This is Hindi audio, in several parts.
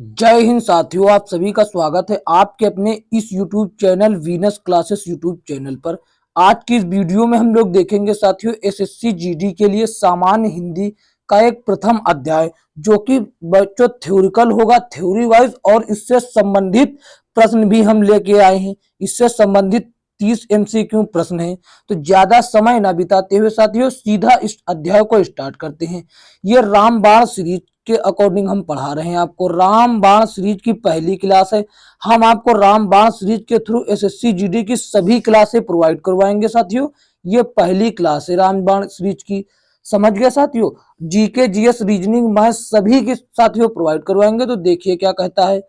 जय हिंद साथियों, आप सभी का स्वागत है आपके अपने इस YouTube channel Venus classes YouTube channel पर। आज की इस वीडियो में हम लोग देखेंगे साथियों एसएससी जीडी के लिए सामान्य हिंदी का एक प्रथम अध्याय, जो कि बच्चों थ्योरिकल होगा, थ्योरी वाइज, और इससे संबंधित प्रश्न भी हम लेके आए हैं। इससे संबंधित 30 MCQ प्रश्न है। तो ज्यादा समय ना बिताते हुए साथियों सीधा इस अध्याय को स्टार्ट करते हैं। ये रामबाण सीरीज के अकॉर्डिंग हम पढ़ा रहे हैं आपको। रामबाण सीरीज की पहली क्लास है। हम आपको रामबाण सीरीज के थ्रू एसएससी जीडी की सभी क्लासें प्रोवाइड करवाएंगे साथियों। ये पहली क्लास है रामबाण सीरीज की, समझ गए साथियों। जीके जीएस रीजनिंग मैथ सभी के साथियों प्रोवाइड करवाएंगे। तो देखिए क्या कहता है।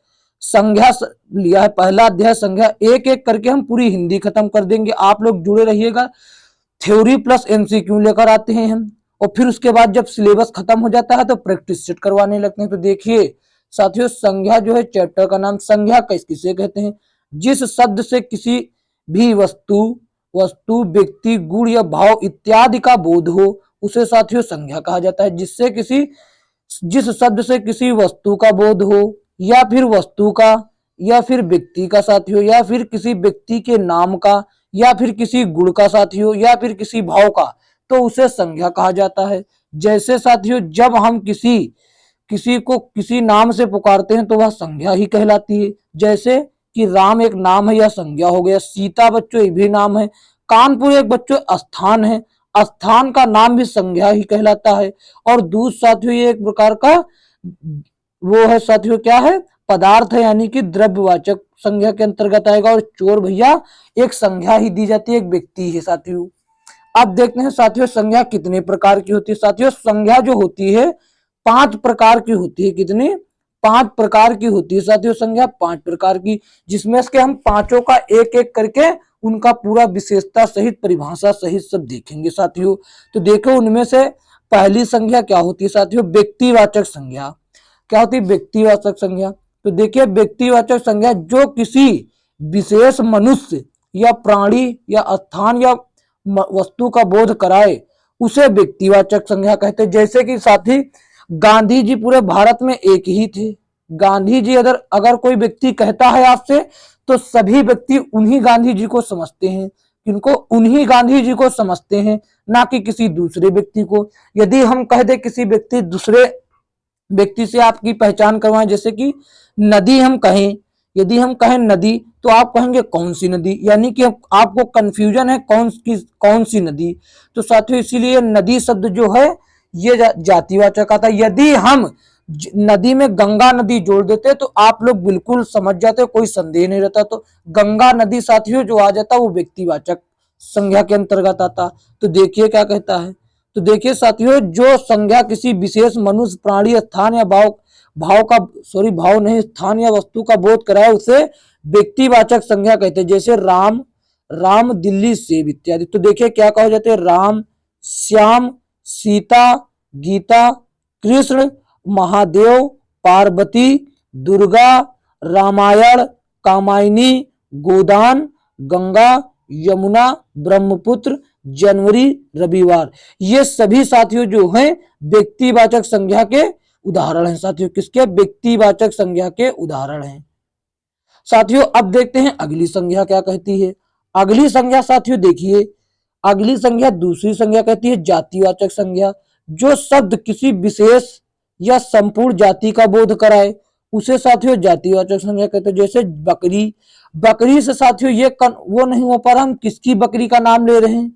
संज्ञा लिया है पहला अध्याय संज्ञा, एक एक करके हम पूरी हिंदी खत्म कर देंगे। आप लोग जुड़े रहिएगा। थ्योरी प्लस एमसीक्यू लेकर आते हैं हम, और फिर उसके बाद जब सिलेबस खत्म हो जाता है तो प्रैक्टिस सेट करवाने लगते हैं। तो देखिए साथियों, संज्ञा जो है चैप्टर का नाम, संज्ञा किसे कहते हैं? जिस शब्द से किसी भी वस्तु व्यक्ति गुण या भाव इत्यादि का बोध हो उसे साथियों संज्ञा कहा जाता है। जिस शब्द से किसी वस्तु का बोध हो, या फिर वस्तु का, या फिर व्यक्ति का साथियों, या फिर किसी व्यक्ति के नाम का, या फिर किसी गुण का साथियों, या फिर किसी भाव का, तो उसे संज्ञा कहा जाता है। जैसे साथियों जब हम किसी किसी को किसी नाम से पुकारते हैं तो वह संज्ञा ही कहलाती है। जैसे कि राम एक नाम है, यह संज्ञा हो गया। सीता बच्चों ये भी नाम है। कानपुर एक बच्चों स्थान है, स्थान का नाम भी संज्ञा ही कहलाता है। और दूध साथियों ये एक प्रकार का वो है साथियों, क्या है? पदार्थ है, यानी कि द्रव्यवाचक संज्ञा के अंतर्गत आएगा। और चोर भैया एक संज्ञा ही दी जाती है, एक व्यक्ति है साथियों। अब देखते हैं साथियों संज्ञा कितने प्रकार की होती है। साथियों संज्ञा जो होती है 5 प्रकार की होती है। कितनी? 5 प्रकार की होती है साथियों संज्ञा, 5 प्रकार की, जिसमें से हम पांचों का एक एक करके उनका पूरा विशेषता सहित परिभाषा सहित सब देखेंगे साथियों। तो देखो उनमें से पहली संज्ञा क्या होती है साथियों? व्यक्तिवाचक संज्ञा। क्या होती है व्यक्तिवाचक संज्ञा? तो देखिए व्यक्तिवाचक संज्ञा जो किसी विशेष मनुष्य या प्राणी या स्थान या वस्तु का बोध कराए उसे व्यक्तिवाचक संज्ञा कहते हैं। जैसे कि साथी गांधी जी पूरे भारत में एक ही थे। गांधी जी अगर कोई व्यक्ति कहता है आपसे तो सभी व्यक्ति उन्हीं गांधी जी को समझते हैं। किनको? उन्हीं गांधी जी को समझते हैं, ना कि किसी दूसरे व्यक्ति को। यदि हम कह दे किसी दूसरे व्यक्ति से आपकी पहचान करवाएं, जैसे कि नदी हम कहें, यदि हम कहें नदी तो आप कहेंगे कौन सी नदी, यानी कि आपको कंफ्यूजन है कौन सी नदी। तो साथियों इसीलिए नदी शब्द जो है ये जातिवाचक आता है। यदि हम नदी में गंगा नदी जोड़ देते तो आप लोग बिल्कुल समझ जाते, कोई संदेह नहीं रहता। तो गंगा नदी साथियों जो आ जाता वो व्यक्तिवाचक संज्ञा के अंतर्गत आता। तो देखिए क्या कहता है। तो देखिए साथियों जो संज्ञा किसी विशेष मनुष्य प्राणी स्थान या भाव नहीं, स्थान या वस्तु का बोध कराए उसे व्यक्तिवाचक संज्ञा कहते हैं। जैसे राम दिल्ली सेब इत्यादि। तो देखिए क्या कहा जाते हैं? राम, श्याम, सीता, गीता, कृष्ण, महादेव, पार्वती, दुर्गा, रामायण, कामायनी, गोदान, गंगा, यमुना, ब्रह्मपुत्र, जनवरी, रविवार। ये सभी साथियों जो हैं व्यक्तिवाचक संज्ञा के उदाहरण हैं साथियों। किसके? व्यक्तिवाचक संज्ञा के उदाहरण हैं साथियों। अब देखते हैं अगली संज्ञा क्या कहती है। अगली संज्ञा साथियों देखिए, अगली संज्ञा दूसरी संज्ञा कहती है जातिवाचक संज्ञा। जो शब्द किसी विशेष या संपूर्ण जाति का बोध कराए उसे साथियों जातिवाचक संज्ञा कहते हैं। जैसे बकरी, बकरी से साथियों ये वो नहीं हो पा रहा हम किसकी बकरी का नाम ले रहे हैं।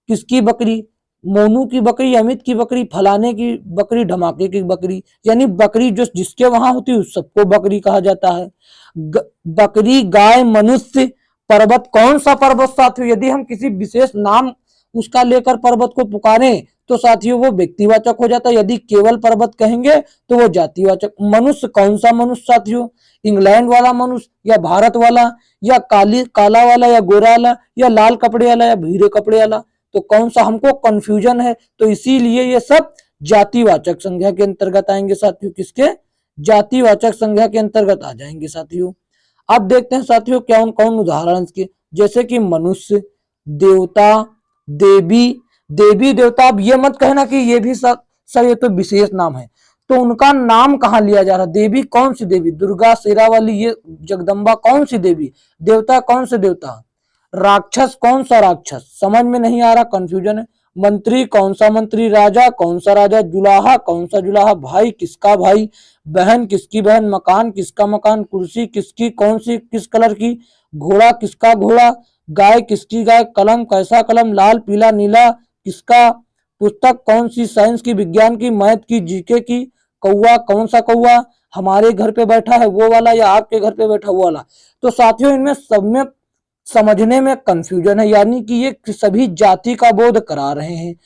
किसकी बकरी? मोनू की बकरी, अमित की बकरी, फलाने की बकरी, धमाके की बकरी, यानी बकरी जो जिसके वहां होती है उस सबको बकरी कहा जाता है। बकरी, गाय, मनुष्य, पर्वत। कौन सा पर्वत साथियों? यदि हम किसी विशेष नाम उसका लेकर पर्वत को पुकारें तो साथियों वो व्यक्तिवाचक हो जाता है। यदि केवल पर्वत कहेंगे तो वो जातिवाचक। मनुष्य, कौन सा मनुष्य साथियों? इंग्लैंड वाला मनुष्य, या भारत वाला, या काला वाला, या गोरा वाला, या लाल कपड़े वाला, या भूरे कपड़े वाला। तो कौन सा? हमको कंफ्यूजन है, तो इसीलिए ये सब जातिवाचक संज्ञा के अंतर्गत आएंगे साथियों। किसके? जातिवाचक संज्ञा के अंतर्गत आ जाएंगे साथियों। अब देखते हैं साथियों कौन कौन उदाहरण के। जैसे कि मनुष्य, देवता, देवी, देवी देवता। अब ये मत कहना कि ये भी सब ये तो विशेष नाम है। तो उनका नाम कहाँ लिया जा रहा है? देवी कौन सी देवी? दुर्गा, शेरावाली, ये जगदम्बा कौन सी देवी? देवता कौन से देवता? राक्षस कौन सा राक्षस? समझ में नहीं आ रहा, कंफ्यूजन है। मंत्री कौन सा मंत्री? राजा कौन सा राजा? जुलाहा कौन सा जुलाहा? भाई किसका भाई? बहन किसकी बहन? मकान किसका मकान? कुर्सी किसकी, कौन सी, किस कलर की? घोड़ा किसका घोड़ा? गाय किसकी गाय? कलम कैसा कलम? लाल, पीला, नीला किसका? पुस्तक कौन सी? साइंस की, विज्ञान की, मैथ की, जीके की? कौवा कौन सा कौवा? हमारे घर पे बैठा है वो वाला या आपके घर पे बैठा वो वाला? तो साथियों इनमें सब में समझने में कंफ्यूजन है, यानी कि ये सभी जाति का बोध करा रहे हैं।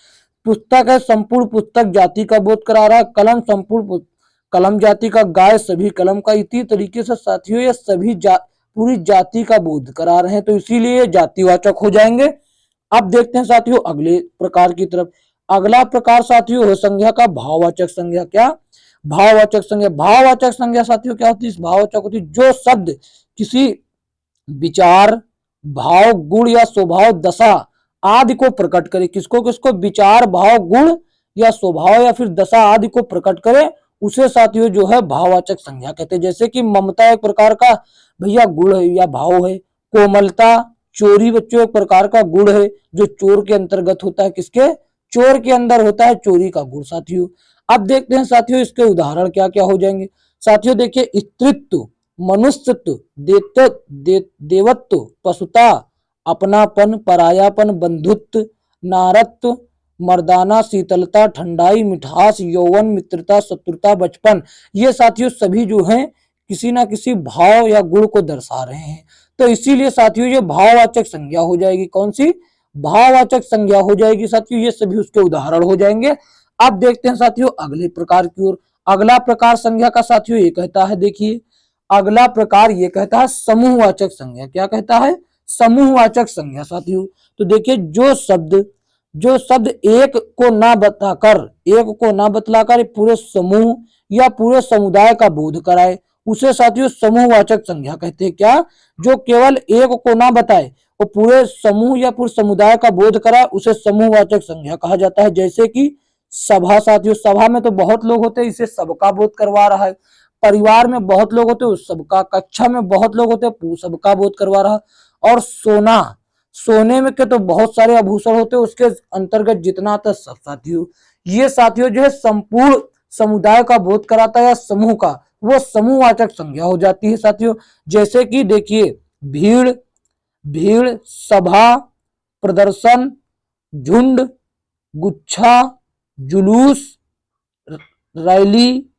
पुस्तक है, संपूर्ण पुस्तक जाति का बोध करा रहा है। कलम संपूर्ण कलम जाति का, गाय सभी कलम का। इसी तरीके से साथियों ये सभी पूरी जाति का बोध करा रहे हैं, तो इसीलिए ये जातिवाचक हो जाएंगे। अब देखते हैं साथियों अगले प्रकार की तरफ। अगला प्रकार साथियों हो संज्ञा का भाववाचक संज्ञा। क्या? भाववाचक संज्ञा। भाववाचक संज्ञा साथियों क्या होती है? भाववाचक होती है जो शब्द किसी विचार, भाव, गुण या स्वभाव, दशा आदि को प्रकट करे। किसको किसको? विचार, भाव, गुण या स्वभाव या फिर दशा आदि को प्रकट करे, उसे साथियों जो है भाववाचक संज्ञा कहते हैं। जैसे कि ममता एक प्रकार का भैया गुण है या भाव है। कोमलता, चोरी बच्चों एक प्रकार का गुण है जो चोर के अंतर्गत होता है। किसके? चोर के अंदर होता है चोरी का गुण साथियों। अब देखते हैं साथियों इसके उदाहरण क्या क्या हो जाएंगे। साथियों देखिए, स्त्रीत्व, मनुष्यत्व, देवत्व, पशुता, अपनापन, परायापन, बंधुत्व, नारत्व, मर्दाना, शीतलता, ठंडाई, मिठास, यौवन, मित्रता, शत्रुता, बचपन, ये साथियों सभी जो हैं किसी ना किसी भाव या गुण को दर्शा रहे हैं। तो इसीलिए साथियों ये भाववाचक संज्ञा हो जाएगी। कौन सी? भाववाचक संज्ञा हो जाएगी साथियों। ये सभी उसके उदाहरण हो जाएंगे। अब देखते हैं साथियों अगले प्रकार की ओर। अगला प्रकार संज्ञा का साथियों ये कहता है, देखिए अगला प्रकार ये कहता है समूहवाचक संज्ञा। क्या कहता है? समूहवाचक संज्ञा साथियों। तो देखिए जो शब्द एक को ना बतलाकर पूरे समूह या पूरे समुदाय का बोध कराए, उसे साथियों समूहवाचक संज्ञा कहते हैं। क्या? जो केवल एक को ना बताए वो पूरे समूह या पूरे समुदाय का बोध कराए, उसे समूहवाचक संज्ञा कहा जाता है। जैसे कि सभा साथियों, सभा में तो बहुत लोग होते हैं, इसे सबका बोध करवा रहा है। परिवार में बहुत लोग होते हैं, उस सबका। कक्षा में बहुत लोग होते हैं, सबका बोध करवा रहा। और सोना, सोने में के तो बहुत सारे आभूषण होते हैं, उसके अंतर्गत जितना आता है सब साथियों। ये साथियों जो है संपूर्ण समुदाय का बोध कराता है या समूह का, वो समूहवाचक संज्ञा हो जाती है साथियों। जैसे कि देखिए भीड़, सभा, प्रदर्शन, झुंड, गुच्छा, जुलूस, रैली,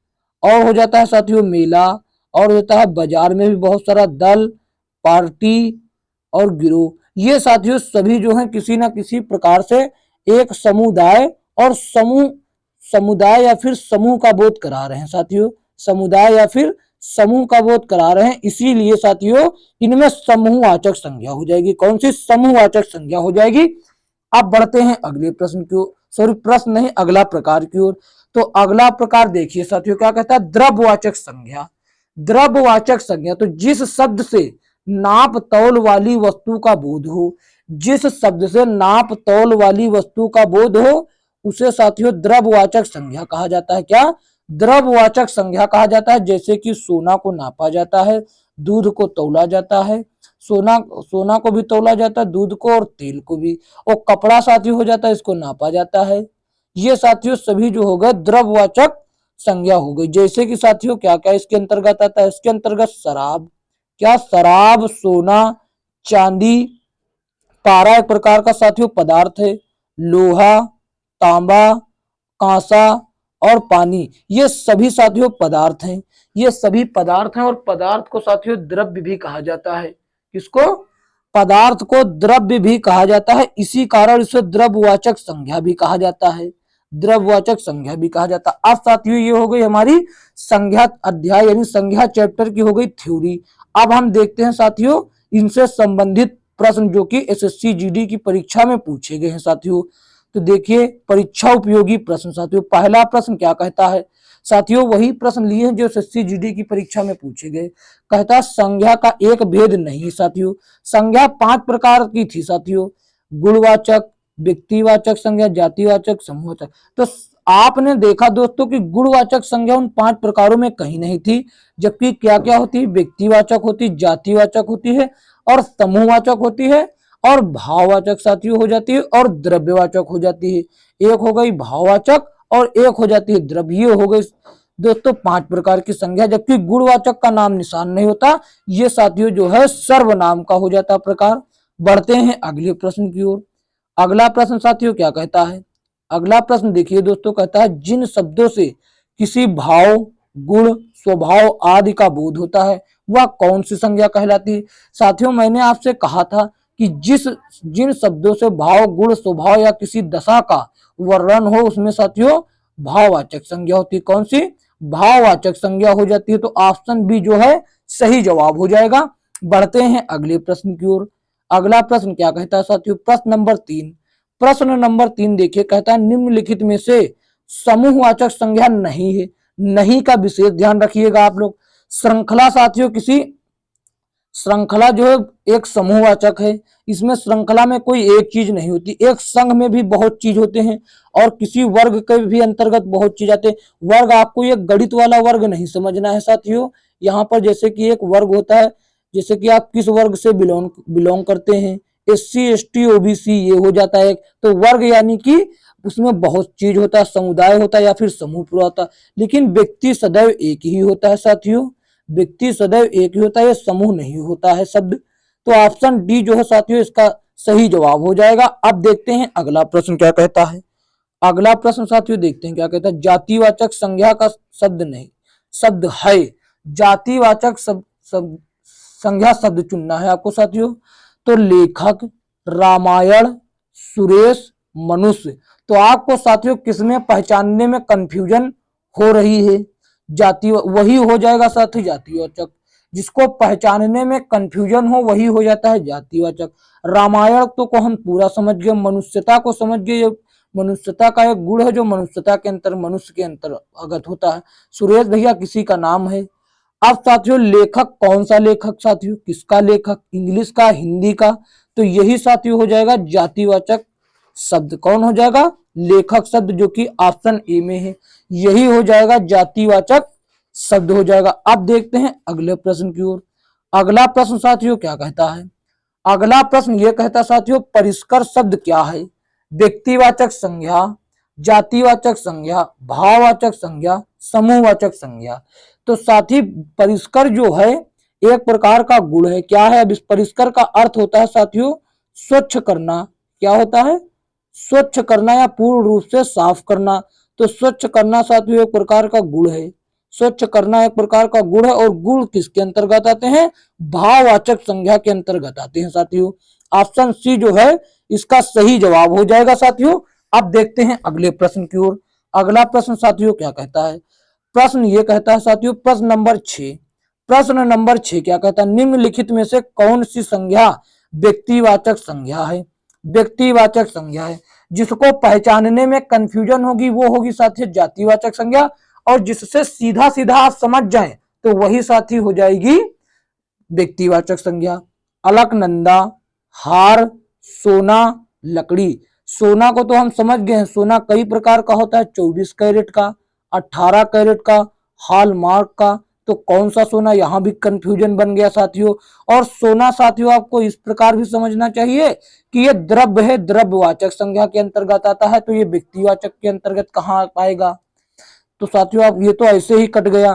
और हो जाता है साथियों मेला, और होता है बाजार में भी बहुत सारा दल, पार्टी और गिरोह। ये साथियों सभी जो हैं किसी ना किसी प्रकार से एक समुदाय या फिर समूह का बोध करा रहे हैं साथियों। समुदाय या फिर समूह का बोध करा रहे हैं, इसीलिए साथियों इनमें समूहवाचक संज्ञा हो जाएगी। कौन सी? समूहवाचक संज्ञा हो जाएगी। अब बढ़ते हैं अगले प्रश्न की ओर, सॉरी प्रश्न नहीं, अगला प्रकार की ओर। तो अगला प्रकार देखिए साथियों क्या कहता है? द्रव्यवाचक संज्ञा। द्रव्यवाचक संज्ञा, तो जिस शब्द से नाप तौल वाली वस्तु का बोध हो, जिस शब्द से नाप तौल वाली वस्तु का बोध हो, उसे साथियों द्रव्यवाचक संज्ञा कहा जाता है। क्या? द्रव्यवाचक संज्ञा कहा जाता है। जैसे कि सोना को नापा जाता है, दूध को तौला जाता है, सोना को भी तौला जाता है, दूध को और तेल को भी, और कपड़ा साथियों हो जाता है, इसको नापा जाता है। ये साथियों सभी जो हो गए द्रव्यवाचक संज्ञा हो गई। जैसे कि साथियों क्या क्या इसके अंतर्गत आता है? इसके अंतर्गत शराब, क्या? शराब, सोना, चांदी, पारा एक प्रकार का साथियों पदार्थ है, लोहा, तांबा, कांसा और पानी, ये सभी साथियों पदार्थ हैं। ये सभी पदार्थ हैं और पदार्थ को साथियों द्रव्य भी कहा जाता है। किसको? पदार्थ को द्रव्य भी कहा जाता है, इसी कारण इसे द्रव्यवाचक संज्ञा भी कहा जाता है। द्रव्यवाचक संज्ञा भी कहा जाता है। अब साथियों ये हो गई हमारी संज्ञा अध्याय यानी संज्ञा चैप्टर की हो गई थ्योरी। अब हम देखते हैं साथियों इनसे संबंधित प्रश्न जो कि एसएससी जीडी की परीक्षा में पूछे गए हैं साथियों। तो देखिए परीक्षा उपयोगी प्रश्न साथियों, पहला प्रश्न क्या कहता है? साथियों वही प्रश्न लिए हैं जो एसएससी जीडी की परीक्षा में पूछे गए। कहता संज्ञा का एक भेद नहीं साथियों। संज्ञा 5 प्रकार की थी साथियों, गुणवाचक, व्यक्तिवाचक संज्ञा, जातिवाचक, समूहवाचक। तो आपने देखा दोस्तों कि गुणवाचक संज्ञा उन 5 प्रकारों में कहीं नहीं थी, जबकि क्या क्या होती है, व्यक्तिवाचक होती, जातिवाचक होती है और समूहवाचक होती है और भाववाचक साथियों हो जाती है और द्रव्यवाचक हो जाती है। एक हो गई भाववाचक और एक हो जाती है द्रव्य। हो गई दोस्तों 5 प्रकार की संज्ञा, जबकि गुणवाचक का नाम निशान नहीं होता, ये साथियों जो है सर्वनाम का हो जाता प्रकार। बढ़ते हैं अगले प्रश्न की ओर। अगला प्रश्न साथियों क्या कहता है, अगला प्रश्न देखिए दोस्तों, कहता है जिन शब्दों से किसी भाव, गुण, स्वभाव आदि का बोध होता है वह कौन सी संज्ञा कहलाती है। साथियों मैंने आपसे कहा था कि जिन शब्दों से भाव, गुण, स्वभाव या किसी दशा का वर्णन हो उसमें साथियों भाववाचक संज्ञा होती है। कौन सी, भाववाचक संज्ञा हो जाती है। तो ऑप्शन बी जो है सही जवाब हो जाएगा। बढ़ते हैं अगले प्रश्न की ओर। अगला प्रश्न क्या कहता है साथियों, प्रश्न नंबर 3। प्रश्न नंबर 3 देखिए, कहता है निम्नलिखित में से समूहवाचक संज्ञा नहीं है। नहीं का विशेष ध्यान रखिएगा आप लोग। श्रृंखला साथियों, किसी श्रृंखला जो है एक समूहवाचक है। इसमें श्रृंखला में कोई एक चीज नहीं होती, एक संघ में भी बहुत चीज होते हैं और किसी वर्ग के भी अंतर्गत बहुत चीज आते हैं। वर्ग आपको ये गणित वाला वर्ग नहीं समझना है साथियों। यहाँ पर जैसे कि एक वर्ग होता है, जैसे कि आप किस वर्ग से बिलोंग करते हैं, SC ST OBC ये हो जाता है। तो वर्ग यानी कि उसमें बहुत चीज होता है, समुदाय होता है या फिर समूह पूरा होता है। लेकिन व्यक्ति सदैव एक ही होता है साथियों, व्यक्ति सदैव एक ही होता है, समूह नहीं होता है शब्द। तो ऑप्शन डी जो है साथियों इसका सही जवाब हो जाएगा। अब देखते हैं अगला प्रश्न क्या कहता है। अगला प्रश्न साथियों देखते हैं क्या कहता है, जातिवाचक संज्ञा का शब्द नहीं, शब्द है। जातिवाचक संज्ञा शब्द चुनना है आपको साथियों। तो लेखक, रामायण, सुरेश, मनुष्य। तो आपको साथियों किसमें पहचानने में कंफ्यूजन हो रही है, जाति वही हो जाएगा साथी जातिवाचक। जिसको पहचानने में कंफ्यूजन हो वही हो जाता है जातिवाचक। रामायण तो को हम पूरा समझ गए, मनुष्यता को समझ गए, मनुष्यता का एक गुण है जो मनुष्यता के अंतर मनुष्य के अंतर्गत होता है। सुरेश भैया किसी का नाम है। अब साथियों लेखक, कौन सा लेखक साथियों, किसका लेखक, इंग्लिश का, हिंदी का। तो यही साथियों हो जाएगा जातिवाचक शब्द। कौन हो जाएगा, लेखक शब्द, जो कि ऑप्शन ए में है। यही हो जाएगा जातिवाचक शब्द हो जाएगा। अब देखते हैं अगले प्रश्न की ओर। अगला प्रश्न साथियों क्या कहता है, अगला प्रश्न यह कहता है साथियों परिष्कर शब्द क्या है। व्यक्तिवाचक संज्ञा, जातिवाचक संज्ञा, भाववाचक संज्ञा, समूहवाचक संज्ञा। तो साथी परिष्कर जो है एक प्रकार का गुण है। क्या है, अब इस परिष्कर का अर्थ होता है साथियों स्वच्छ करना। क्या होता है, स्वच्छ करना या पूर्ण रूप से साफ करना। तो स्वच्छ करना साथियों एक प्रकार का गुण है, स्वच्छ करना एक प्रकार का गुण है। और गुण किसके अंतर्गत आते हैं, भाववाचक संज्ञा के अंतर्गत आते हैं साथियों। ऑप्शन सी जो है इसका सही जवाब हो जाएगा साथियों। अब देखते हैं अगले प्रश्न की ओर। अगला प्रश्न साथियों क्या कहता है, प्रश्न ये कहता है साथियों प्रश्न नंबर 6। प्रश्न नंबर 6 क्या कहता है, निम्नलिखित में से कौन सी संज्ञा व्यक्तिवाचक संज्ञा है। व्यक्तिवाचक संज्ञा है, जिसको पहचानने में कंफ्यूजन होगी वो होगी साथी जातिवाचक संज्ञा, और जिससे सीधा सीधा आप समझ जाएं तो वही साथी हो जाएगी व्यक्तिवाचक संज्ञा। अलकनंदा, हार, सोना, लकड़ी। सोना को तो हम समझ गए हैं, सोना कई प्रकार का होता है, 24 कैरेट का, 18 कैरेट का, हॉलमार्क का। तो कौन सा सोना, यहां भी कंफ्यूजन बन गया साथियों। और सोना साथियों आपको इस प्रकार भी समझना चाहिए कि ये द्रव्य है, द्रव्यवाचक संज्ञा के अंतर्गत आता है। तो ये व्यक्तिवाचक के अंतर्गत कहाँ आएगा। तो साथियों आप ये तो ऐसे ही कट गया।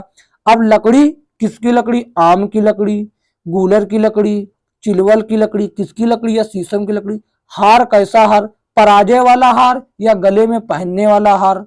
अब लकड़ी, किसकी लकड़ी, आम की लकड़ी, गूलर की लकड़ी, चिलवल की लकड़ी, किसकी लकड़ी, या शीशम की लकड़ी। हार, कैसा हार, पराजय वाला हार या गले में पहनने वाला हार।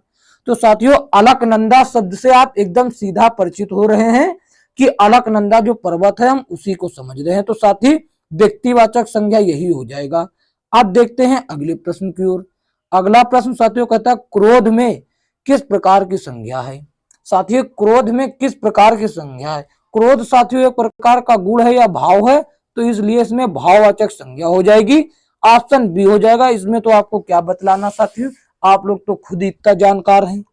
तो साथियों अलकनंदा शब्द से आप एकदम सीधा परिचित हो रहे हैं कि अलकनंदा जो पर्वत है हम उसी को समझ रहे हैं। तो साथी व्यक्तिवाचक संज्ञा यही हो जाएगा। अब देखते हैं अगले प्रश्न की ओर। अगला प्रश्न साथियों कहता है क्रोध में किस प्रकार की संज्ञा है। साथियों क्रोध में किस प्रकार की संज्ञा है। क्रोध साथियों एक प्रकार का गुण है या भाव है, तो इसलिए इसमें भाववाचक संज्ञा हो जाएगी। ऑप्शन बी हो जाएगा। इसमें तो आपको क्या बतलाना साथियों, आप लोग तो खुद ही इतना जानकार हैं।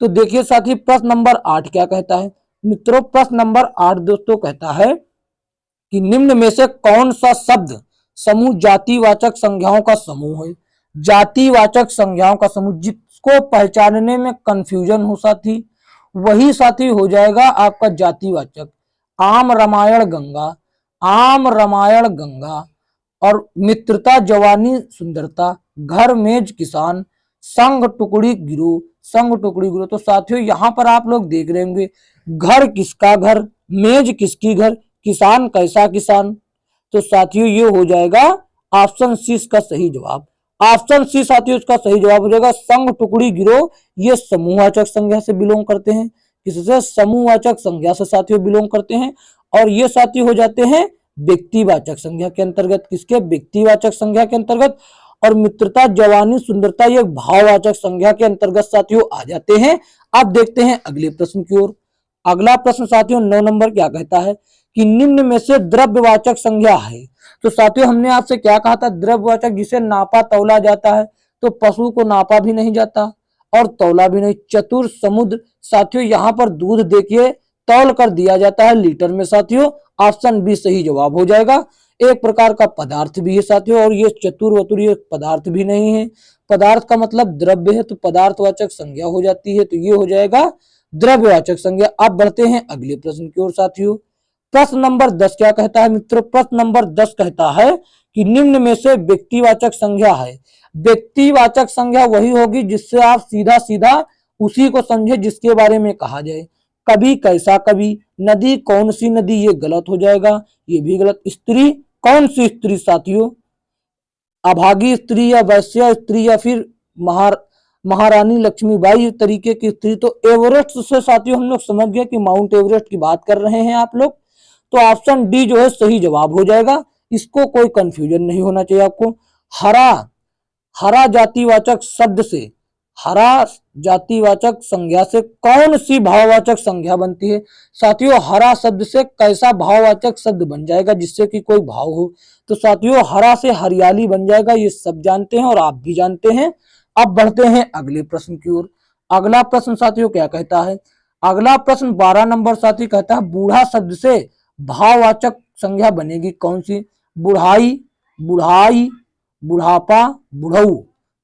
तो देखिए साथी प्रश्न नंबर 8 क्या कहता है। मित्रों प्रश्न नंबर 8 दोस्तों कहता है कि निम्न में से कौन सा शब्द समूह जातिवाचक संज्ञाओं का समूह है। जातिवाचक संज्ञाओं का समूह, जिसको पहचानने में कंफ्यूजन हो साथी, वही साथी हो जाएगा आपका जातिवाचक। आम रामायण गंगा, आम रामायण गंगा, और मित्रता जवानी सुंदरता, घर मेज किसान, संग टुकड़ी गिरो, संग टुकड़ी गिरो। तो साथियों यहाँ पर आप लोग देख रहे होंगे, घर किसका घर, मेज किसकी घर, किसान कैसा किसान। तो साथियों ये हो जाएगा ऑप्शन सी इसका सही जवाब। ऑप्शन सी साथियों इसका सही जवाब हो जाएगा। संग टुकड़ी गिरो ये समूहवाचक संज्ञा से बिलोंग करते हैं। किससे? समूहवाचक संज्ञा से साथियों बिलोंग करते हैं। और ये साथी हो जाते हैं व्यक्तिवाचक संज्ञा के अंतर्गत। किसके? व्यक्तिवाचक संज्ञा के अंतर्गत। और मित्रता जवानी सुंदरता ये भाववाचक संज्ञा के अंतर्गत साथियों आ जाते हैं। अब देखते हैं अगले प्रश्न की ओर। अगला प्रश्न साथियों 9 नंबर क्या कहता है कि निम्न में से द्रव्यवाचक संज्ञा है। तो साथियों हमने आपसे क्या कहा था? द्रव्यवाचक जिसे नापा तौला जाता है। तो पशु को नापा भी नहीं जाता और तौला भी नहीं। चतुर, समुद्र, साथियों यहाँ पर दूध देखिए तौल कर दिया जाता है लीटर में साथियों। ऑप्शन बी सही जवाब हो जाएगा। एक प्रकार का पदार्थ भी है साथियों। और ये चतुर वतुर ये पदार्थ भी नहीं है। पदार्थ का मतलब द्रव्य है, तो पदार्थवाचक संज्ञा हो जाती है। तो ये हो जाएगा द्रव्यवाचक संज्ञा। अब बढ़ते हैं अगले प्रश्न की ओर साथियों। प्रश्न नंबर 10 क्या कहता है मित्रों? प्रश्न नंबर 10 कहता है कि निम्न में से व्यक्तिवाचक संज्ञा है। व्यक्तिवाचक संज्ञा वही होगी जिससे आप सीधा सीधा उसी को समझे जिसके बारे में कहा जाए। कभी, कैसा कभी, नदी, कौन सी नदी, ये गलत हो जाएगा, ये भी गलत। स्त्री, कौन सी स्त्री साथियों? अभागी स्त्री या वैश्य स्त्री या फिर महारानी लक्ष्मीबाई तरीके की स्त्री। तो एवरेस्ट से साथियों हम लोग समझ गए कि माउंट एवरेस्ट की बात कर रहे हैं आप लोग। तो ऑप्शन डी जो है सही जवाब हो जाएगा। इसको कोई कंफ्यूजन नहीं होना चाहिए आपको। हरा, हरा जातिवाचक शब्द से, हरा जातिवाचक संज्ञा से कौन सी भाववाचक संज्ञा बनती है? साथियों हरा शब्द से कैसा भाववाचक शब्द बन जाएगा जिससे कि कोई भाव हो? तो साथियों हरा से हरियाली बन जाएगा। ये सब जानते हैं और आप भी जानते हैं। अब बढ़ते हैं अगले प्रश्न की ओर। अगला प्रश्न साथियों क्या कहता है? अगला प्रश्न 12 नंबर साथी कहता है बूढ़ा शब्द से भाववाचक संज्ञा बनेगी कौन सी? बुढ़ाई, बुढ़ाई, बुढ़ापा, बुढ़ऊ।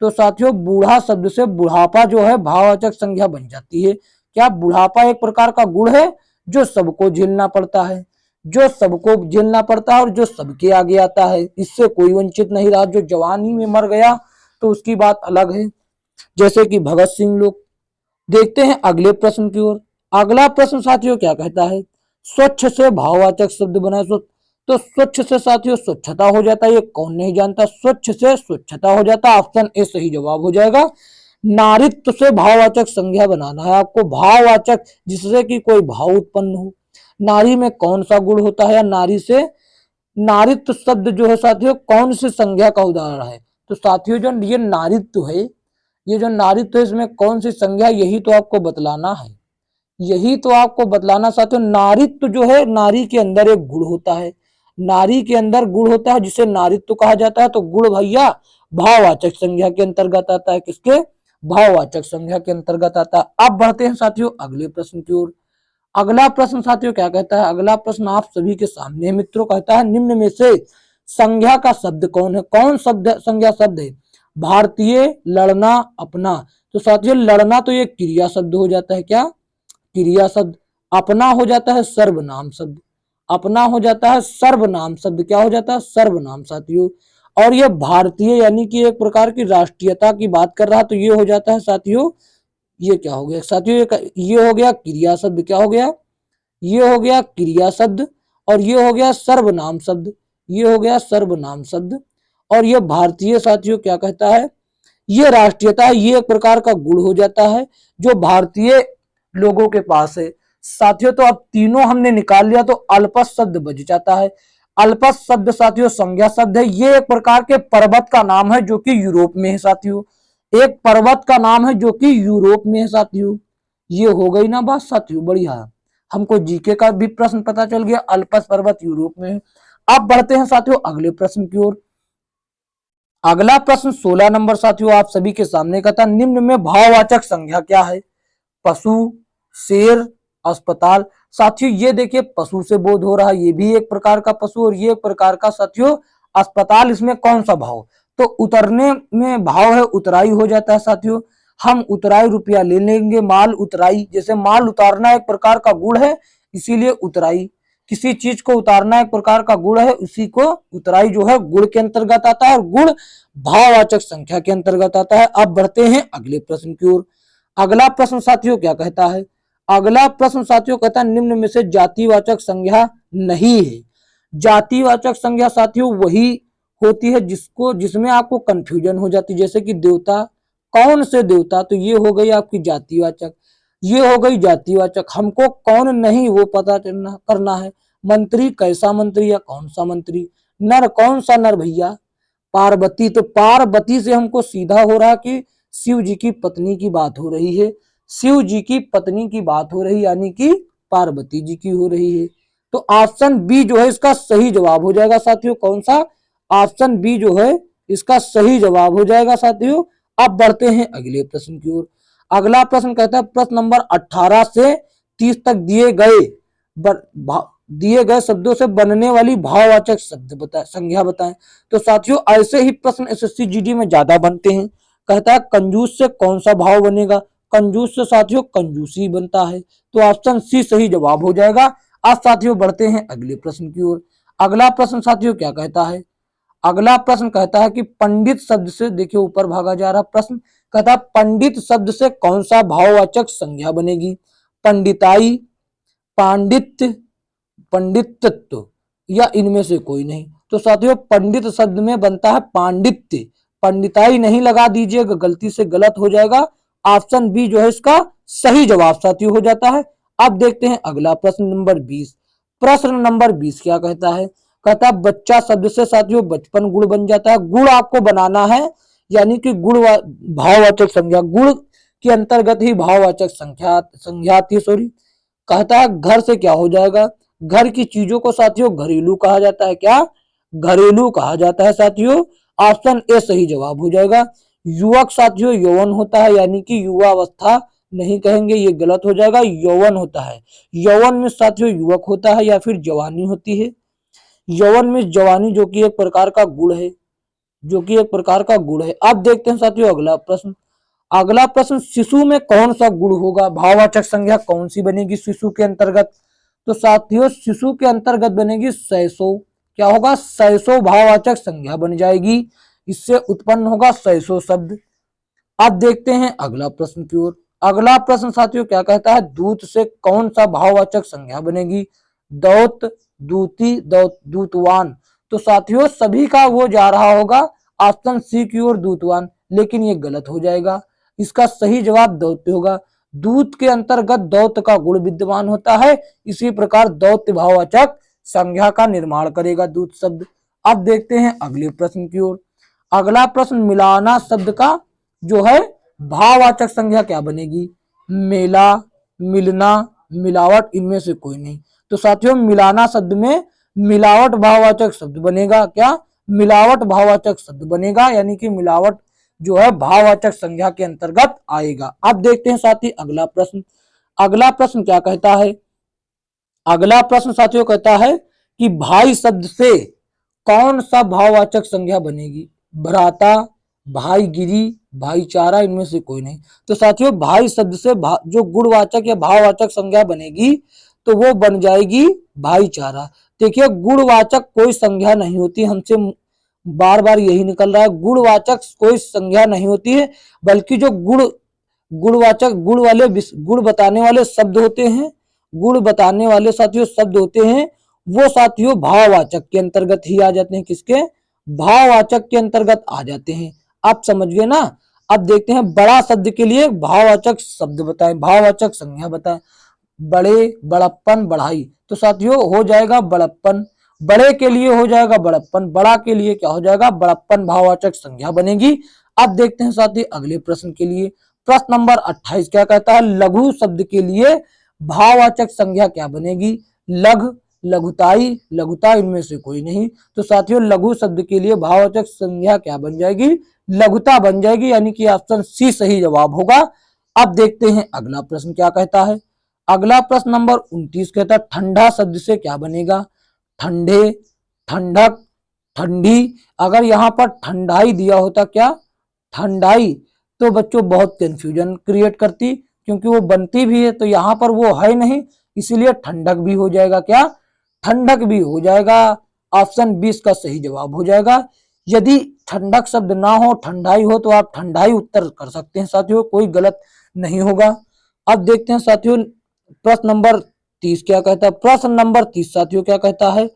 तो साथियों बूढ़ा शब्द से बुढ़ापा जो है भाववाचक संज्ञा बन जाती है। क्या? बुढ़ापा एक प्रकार का गुण है जो सबको झेलना पड़ता है, जो सबको झेलना पड़ता है और जो सबके आगे आता है। इससे कोई वंचित नहीं रहा। जो जवानी में मर गया तो उसकी बात अलग है, जैसे कि भगत सिंह लोग। देखते हैं अगले प्रश्न की ओर। अगला प्रश्न साथियों क्या कहता है? स्वच्छ से भाववाचक शब्द बना। तो स्वच्छ से साथियों स्वच्छता हो जाता है। ये कौन नहीं जानता? स्वच्छ से स्वच्छता हो जाता है। ऑप्शन ए सही जवाब हो जाएगा। नारित्व से भाववाचक संज्ञा बनाना है आपको। भाववाचक जिससे कि कोई भाव उत्पन्न हो। नारी में कौन सा गुण होता है? या नारी से नारित्व शब्द जो है साथियों कौन सी संज्ञा का उदाहरण है? तो साथियों जो ये नारित्व है, ये जो नारित्व है इसमें कौन सी संज्ञा, यही तो आपको बतलाना है। यही तो आपको बतलाना साथियों। नारित्व जो है नारी के अंदर एक गुण होता है। नारी के अंदर गुण होता है जिसे नारित्व कहा जाता है। तो गुण भैया भाववाचक संज्ञा के अंतर्गत आता है। किसके? भाववाचक संज्ञा के अंतर्गत आता है। अब बढ़ते हैं साथियों अगले प्रश्न की ओर। अगला प्रश्न साथियों क्या कहता है? अगला प्रश्न आप सभी के सामने मित्रों कहता है निम्न में से संज्ञा का शब्द कौन है? कौन शब्द संज्ञा शब्द है? भारतीय, लड़ना, अपना। तो साथियों लड़ना तो ये क्रिया शब्द हो जाता है। क्या? क्रिया शब्द। अपना हो जाता है सर्वनाम शब्द। अपना हो जाता है सर्वनाम शब्द। क्या हो जाता है? सर्वनाम साथियों। और ये भारतीय यानी कि एक प्रकार की राष्ट्रीयता की बात कर रहा, तो ये हो जाता है साथियों, ये क्या हो गया साथियों? ये हो गया क्रिया शब्द। क्या हो गया? ये हो गया क्रिया शब्द। और ये हो गया सर्वनाम शब्द। ये हो गया सर्वनाम शब्द। और ये भारतीय साथियों क्या कहता है? ये राष्ट्रीयता है। ये एक प्रकार का गुण हो जाता है जो भारतीय लोगों के पास है साथियों। तो अब तीनों हमने निकाल लिया तो अल्पस शब्द बच जाता है। अल्पस शब्द साथियों संज्ञा शब्द है। ये एक प्रकार के पर्वत का नाम है जो कि यूरोप में है साथियों। एक पर्वत का नाम है जो कि यूरोप में है साथियों। ये हो गई ना बात साथियों? बढ़िया, हमको जीके का भी प्रश्न पता चल गया। अल्पस पर्वत यूरोप में है। अब बढ़ते हैं साथियों अगले प्रश्न की ओर। अगला प्रश्न 16 नंबर साथियों आप सभी के सामने का था निम्न में भाववाचक संज्ञा क्या है? पशु, शेर, अस्पताल। साथियों ये देखिए पशु से बोध हो रहा है, ये भी एक प्रकार का पशु और ये एक प्रकार का साथियों अस्पताल। इसमें कौन सा भाव? तो उतरने में भाव है उतराई हो जाता है साथियों। हम उतराई रुपया ले लेंगे, माल उतराई, जैसे माल उतारना एक प्रकार का गुण है, इसीलिए उतराई, किसी चीज को उतारना एक प्रकार का गुण है, उसी को उतराई जो है गुण के अंतर्गत आता है, और गुण भाववाचक संख्या के अंतर्गत आता है। अब बढ़ते हैं अगले प्रश्न की ओर। अगला प्रश्न साथियों क्या कहता है? अगला प्रश्न साथियों कहता है निम्न में से जातिवाचक संज्ञा नहीं है। जातिवाचक संज्ञा साथियों वही होती है जिसमें आपको कंफ्यूजन हो जाती है, जैसे कि देवता, कौन से देवता, तो ये हो गई आपकी जातिवाचक, ये हो गई जातिवाचक। हमको कौन नहीं वो पता करना है। मंत्री कैसा मंत्री या कौन सा मंत्री, नर कौन सा नर भैया, पार्वती, तो पार्वती से हमको सीधा हो रहा कि शिव जी की पत्नी की बात हो रही है, शिव जी की पत्नी की बात हो रही, यानी कि पार्वती जी की हो रही है। तो ऑप्शन बी जो है इसका सही जवाब हो जाएगा साथियों। कौन सा? ऑप्शन बी जो है इसका सही जवाब हो जाएगा साथियों। अब बढ़ते हैं अगले प्रश्न की ओर। अगला प्रश्न कहता है प्रश्न नंबर 18 से 30 तक दिए गए शब्दों से बनने वाली भाववाचक शब्द बताएं, संज्ञा बताएं। तो साथियों ऐसे ही प्रश्न एसएससी जीडी में ज्यादा बनते हैं। कहता है कंजूस से कौन सा भाव बनेगा? कंजूस से साथियों कंजूसी बनता है, तो ऑप्शन सी सही जवाब हो जाएगा। अब साथियों बढ़ते हैं अगले प्रश्न की ओर। अगला प्रश्न साथियों क्या कहता है? अगला प्रश्न कहता है कि पंडित शब्द से, देखिए ऊपर भागा जा रहा प्रश्न, कहता है पंडित शब्द से कौन सा भाववाचक संज्ञा बनेगी? पंडिताई, पांडित्य, पंडितत्व, या इनमें से कोई नहीं। तो साथियों पंडित शब्द में बनता है पांडित्य, पंडिताई नहीं लगा दीजिएगा, गलती से गलत हो जाएगा। ऑप्शन बी जो है इसका सही जवाब साथियों हो जाता है। अब देखते हैं अगला प्रश्न नंबर 20। प्रश्न नंबर 20 क्या कहता है? कहता है बच्चा शब्द से साथियों बचपन गुण बन जाता है। गुण आपको बनाना है, यानी कि गुण भाववाचक संज्ञा, गुण के अंतर्गत ही भाववाचक संज्ञा आती है, सॉरी। कहता है घर से क्या हो जाएगा? घर की चीजों को साथियों घरेलू कहा जाता है। क्या? घरेलू कहा जाता है साथियों। ऑप्शन ए सही जवाब हो जाएगा। युवक साथियों यौवन होता है, यानी कि युवा अवस्था नहीं कहेंगे, ये गलत हो जाएगा, यौवन होता है। यौवन में साथियों युवक होता है या फिर जवानी होती है। यौवन में जवानी जो कि एक प्रकार का गुण है, जो कि एक प्रकार का गुण है। अब देखते हैं साथियों अगला प्रश्न। अगला प्रश्न शिशु में कौन सा गुण होगा? भाववाचक संज्ञा कौन सी बनेगी शिशु के अंतर्गत? तो साथियों शिशु के अंतर्गत बनेगी शैशव। क्या होगा? शैशव भाववाचक संज्ञा बन जाएगी, इससे उत्पन्न होगा शैशव शब्द। अब देखते हैं अगला प्रश्न की ओर। अगला प्रश्न साथियों क्या कहता है? दूत से कौन सा भाववाचक संज्ञा बनेगी? दौत, दूती, दूतवान। तो साथियों सभी का वो जा रहा होगा ऑप्शन सी की ओर, दूतवान, लेकिन ये गलत हो जाएगा। इसका सही जवाब दौत्य होगा। दूत के अंतर्गत दौत का गुण विद्यमान होता है, इसी प्रकार दौत्य भाववाचक संज्ञा का निर्माण करेगा दूत शब्द। अब देखते हैं अगले प्रश्न की ओर। अगला प्रश्न मिलाना शब्द का जो है भाववाचक संज्ञा क्या बनेगी? मेला, मिलना, मिलावट, इनमें से कोई नहीं। तो साथियों मिलाना शब्द में मिलावट भाववाचक शब्द बनेगा। क्या? मिलावट भाववाचक शब्द बनेगा, यानी कि मिलावट जो है भाववाचक संज्ञा के अंतर्गत आएगा। अब देखते हैं साथी अगला प्रश्न। अगला प्रश्न क्या कहता है? अगला प्रश्न साथियों कहता है कि भाई शब्द से कौन सा भाववाचक संज्ञा बनेगी? भ्राता, भाईगिरी, भाईचारा, इनमें से कोई नहीं। तो साथियों भाई शब्द से जो गुणवाचक या भाववाचक संज्ञा बनेगी तो वो बन जाएगी भाईचारा। देखिए गुणवाचक कोई संज्ञा नहीं होती, हमसे बार बार यही निकल रहा है, गुणवाचक कोई संज्ञा नहीं होती है, बल्कि जो गुणवाचक गुण बताने वाले शब्द होते हैं, गुण बताने वाले साथियों शब्द होते हैं, वो साथियों भाववाचक के अंतर्गत ही आ जाते हैं। किसके? भाववाचक के अंतर्गत आ जाते हैं। आप समझ गए ना? अब देखते हैं बड़ा शब्द के लिए भाववाचक शब्द बताएं, भाववाचक संज्ञा बताएं। बड़े, बड़प्पन, बढ़ाई। तो साथियों हो जाएगा बड़प्पन, बड़े के लिए हो जाएगा बड़प्पन, बड़ा के लिए क्या हो जाएगा? बड़प्पन भाववाचक संज्ञा बनेगी। अब देखते हैं साथी अगले प्रश्न के लिए। प्रश्न नंबर 28 क्या कहता है? लघु शब्द के लिए भाववाचक संज्ञा क्या बनेगी? लघु, लघुताई, लघुता, इनमें से कोई नहीं। तो साथियों लघु शब्द के लिए भाववाचक संज्ञा क्या बन जाएगी? लघुता बन जाएगी, यानी कि ऑप्शन सी सही जवाब होगा। अब देखते हैं अगला प्रश्न क्या कहता है। अगला प्रश्न नंबर 29 कहता है ठंडा शब्द से क्या बनेगा? ठंडे, ठंडक, ठंडी। अगर यहाँ पर ठंडाई दिया होता, क्या? ठंडाई, तो बच्चों बहुत कंफ्यूजन क्रिएट करती, क्योंकि वो बनती भी है तो यहाँ पर वो है नहीं, इसीलिए ठंडक भी हो जाएगा। क्या? ठंडक भी हो जाएगा। ऑप्शन 20 का सही जवाब हो जाएगा। यदि ठंडक शब्द ना हो, ठंडाई हो, तो आप ठंडाई उत्तर कर सकते हैं साथियों, कोई गलत नहीं होगा। अब देखते हैं साथियों प्रश्न नंबर 30 क्या कहता है। प्रश्न नंबर 30 साथियों क्या कहता है,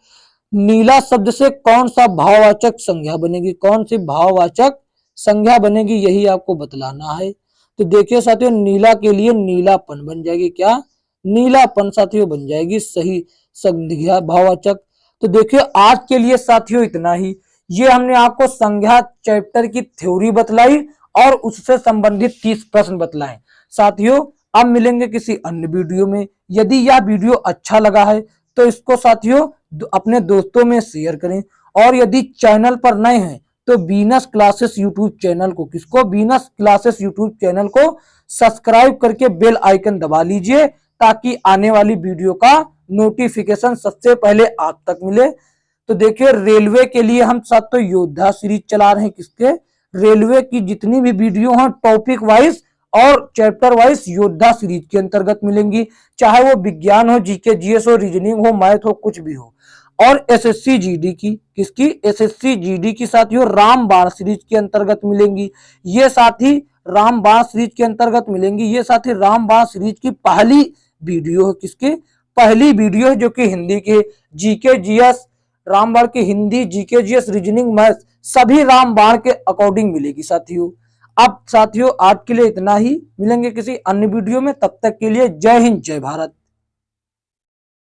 नीला शब्द से कौन सा भाववाचक संज्ञा बनेगी, कौन सी भाववाचक संज्ञा बनेगी, यही आपको बतलाना है। तो देखिए साथियों, नीला के लिए नीलापन बन जाएगी। क्या? नीलापन साथियों बन जाएगी सही संज्ञा भाववाचक। तो देखिए आज के लिए साथियों इतना ही। ये हमने आपको संज्ञा चैप्टर की थ्योरी बतलाई और उससे संबंधित 30 प्रश्न बतलाए। साथियों अब मिलेंगे किसी अन्य वीडियो में। यदि यह वीडियो अच्छा लगा है तो इसको साथियों अपने दोस्तों में शेयर करें, और यदि चैनल पर नए हैं तो वीनस क्लासेस यूट्यूब चैनल को, किसको? वीनस क्लासेस यूट्यूब चैनल को सब्सक्राइब करके बेल आइकन दबा लीजिए, ताकि आने वाली वीडियो का नोटिफिकेशन सबसे पहले आप तक मिले। तो देखिए रेलवे के लिए हम साथ तो योद्धा सीरीज चला रहे हैं, किसके? रेलवे की जितनी भी वीडियो हैं टॉपिक वाइज और चैप्टर वाइज योद्धा सीरीज के अंतर्गत मिलेंगी, चाहे वो विज्ञान हो, जीके जीएस हो, रीजनिंग हो, मैथ हो, कुछ भी हो। और एसएससी जीडी की, किसकी? एसएससी जीडी की साथियों रामबाण सीरीज के अंतर्गत मिलेंगी। ये साथी रामबाण सीरीज के अंतर्गत मिलेंगी। ये साथी रामबाण सीरीज की पहली वीडियो है, किसकी? पहली वीडियो है, जो कि हिंदी के जीके जीएस, रामबाण के Hindi, GK GS, reasoning, math सभी रामबाण के अकॉर्डिंग मिलेगी साथियों। अब साथियों आज के लिए इतना ही, मिलेंगे किसी अन्य वीडियो में, तब तक के लिए जय हिंद जय भारत।